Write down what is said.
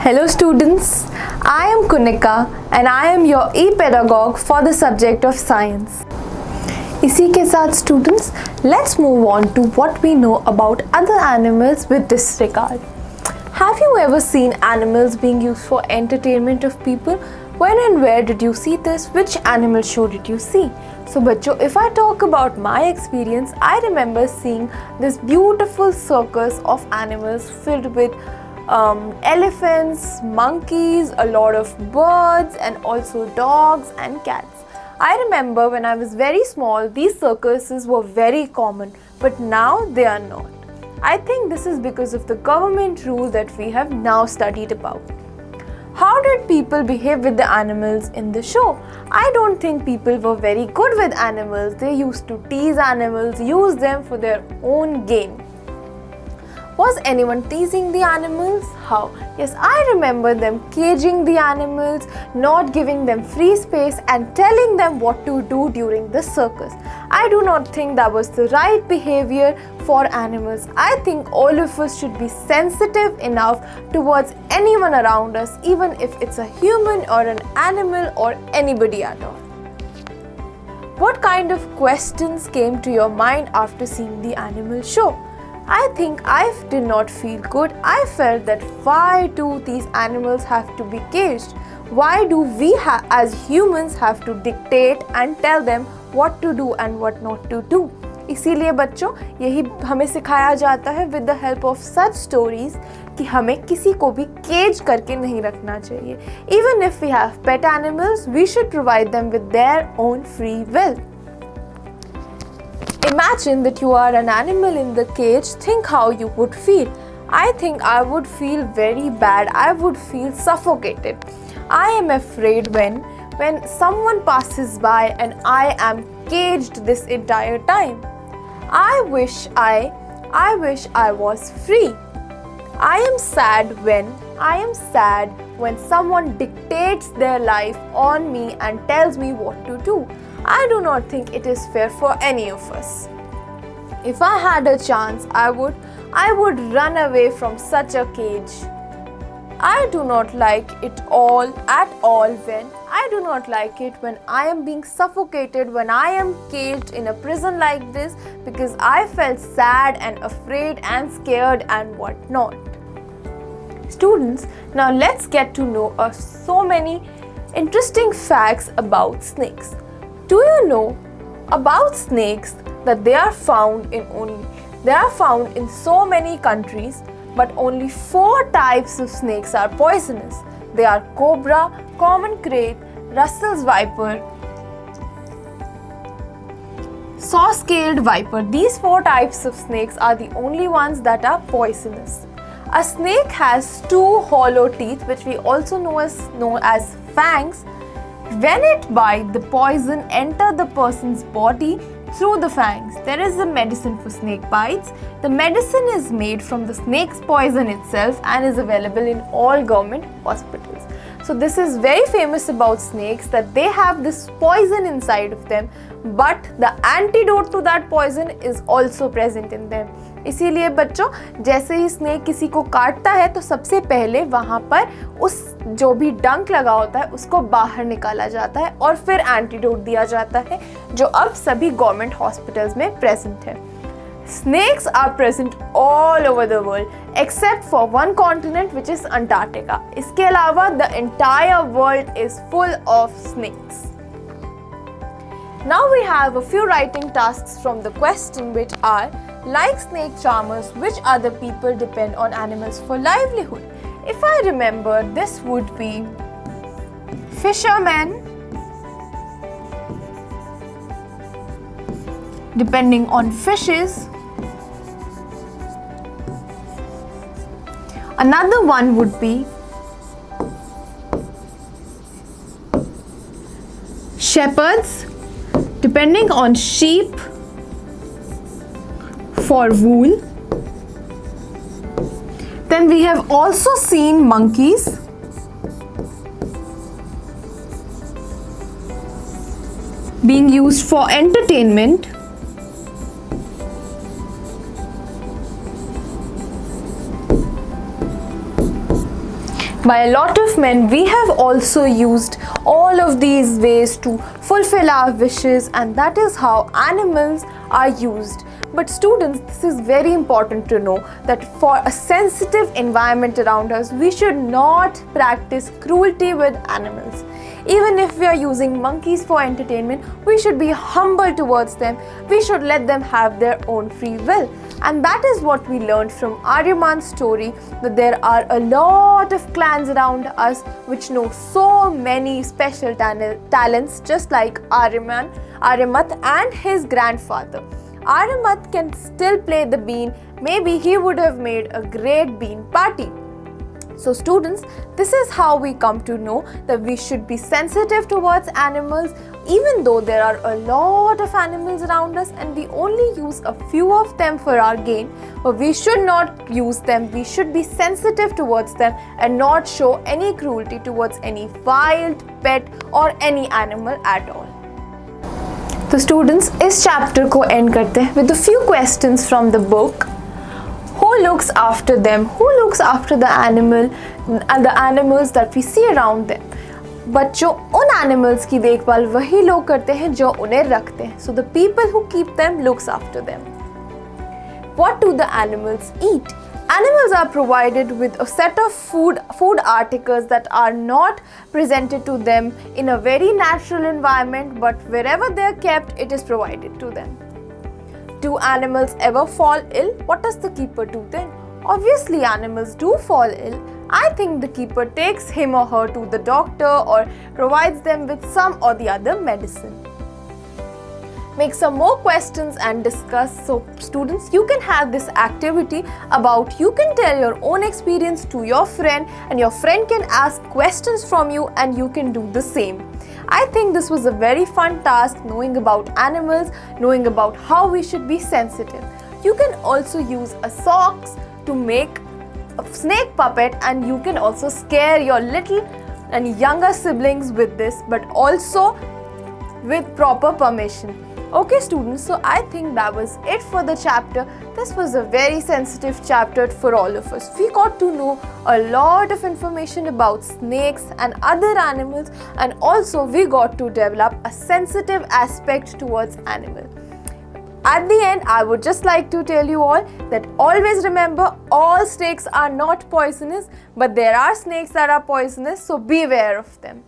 Hello students, I am Kunika and I am your e-pedagogue for the subject of science. इसी के साथ students, let's move on to what we know about other animals with this regard. Have you ever seen animals being used for entertainment of people? When and where did you see this? Which animal show did you see? So bachcho, if I talk about my experience, I remember seeing this beautiful circus of animals filled with elephants, monkeys, a lot of birds and also dogs and cats. I remember when I was very small, these circuses were very common, but now they are not. I think this is because of the government rule that we have now studied about. How did people behave with the animals in the show? I don't think people were very good with animals. They used to tease animals, use them for their own gain. Was anyone teasing the animals? How? Yes, I remember them caging the animals, not giving them free space and telling them what to do during the circus. I do not think that was the right behavior for animals. I think all of us should be sensitive enough towards anyone around us, even if it's a human or an animal or anybody at all. What kind of questions came to your mind after seeing the animal show? I think I did not feel good. I felt that why do these animals have to be caged? Why do we as humans have to dictate and tell them what to do and what not to do? इसीलिए बच्चों यही हमें सिखाया जाता है with the help of such stories कि हमें किसी को भी केज करके नहीं रखना चाहिए. Even if we have pet animals, we should provide them with their own free will. Imagine that you are an animal in the cage. Think how you would feel. I think I would feel very bad. I would feel suffocated. I am afraid when someone passes by and I am caged this entire time. I wish I was free. I am sad when someone dictates their life on me and tells me what to do. I do not think it is fair for any of us. If I had a chance, I would run away from such a cage. I do not like it at all when I am being suffocated, when I am caged in a prison like this, because I felt sad and afraid and scared and whatnot. Students, now let's get to know so many interesting facts about snakes. Do you know about snakes that they are found in so many countries, but only 4 types of snakes are poisonous. They are cobra, common krait, Russell's viper, saw-scaled viper. These 4 types of snakes are the only ones that are poisonous. A snake has 2 hollow teeth, which we also know as fangs. When it bites, the poison enters the person's body through the fangs. There is a medicine for snake bites. The medicine is made from the snake's poison itself and is available in all government hospitals. So this is very famous about snakes, that they have this poison inside of them, but the antidote to that poison is also present in them. इसीलिए बच्चों, जैसे ही snake किसी को काटता है तो सबसे पहले वहाँ पर उस जो भी डंक लगा होता है उसको बाहर निकाला जाता है और फिर एंटीडोट दिया जाता है, जो अब सभी गवर्नमेंट हॉस्पिटल्स में प्रेजेंट है. Snakes are present all over the world except for one continent, which is Antarctica. इसके अलावा the entire world is full of snakes. Now we have a few writing tasks from the question, which are: like snake charmers, which other people depend on animals for livelihood? If I remember, this would be fishermen, depending on fishes. Another one would be shepherds, depending on sheep for wool. Then we have also seen monkeys, being used for entertainment. By a lot of men, we have also used all of these ways to fulfill our wishes, and that is how animals are used. But students, this is very important to know that for a sensitive environment around us, we should not practice cruelty with animals. Even if we are using monkeys for entertainment, we should be humble towards them. We should let them have their own free will. And that is what we learned from Aryaman's story, that there are a lot of clans around us which know so many special talents, just like Aryamat and his grandfather. Aryamat can still play the bean. Maybe he would have made a great bean party. So students, this is how we come to know that we should be sensitive towards animals, even though there are a lot of animals around us and we only use a few of them for our gain. But we should not use them. We should be sensitive towards them and not show any cruelty towards any wild pet or any animal at all. So students, इस chapter को end करते हैं with a few questions from the book. Who looks after them? Who looks after the animal and the animals that we see around them? But जो उन animals की देखभाल वही लोग करते हैं जो उन्हें रखते हैं. So the people who keep them looks after them. What do the animals eat? Animals are provided with a set of food articles that are not presented to them in a very natural environment, but wherever they are kept, it is provided to them. Do animals ever fall ill? What does the keeper do then? Obviously, animals do fall ill. I think the keeper takes him or her to the doctor or provides them with some or the other medicine. Make some more questions and discuss. So students, you can have this activity about, you can tell your own experience to your friend and your friend can ask questions from you and you can do the same. I think this was a very fun task, knowing about animals, knowing about how we should be sensitive. You can also use a socks to make a snake puppet, and you can also scare your little and younger siblings with this, but also with proper permission. Okay students, so I think that was it for the chapter. This was a very sensitive chapter for all of us. We got to know a lot of information about snakes and other animals, and also we got to develop a sensitive aspect towards animals. At the end, I would just like to tell you all that always remember, all snakes are not poisonous, but there are snakes that are poisonous, so beware of them.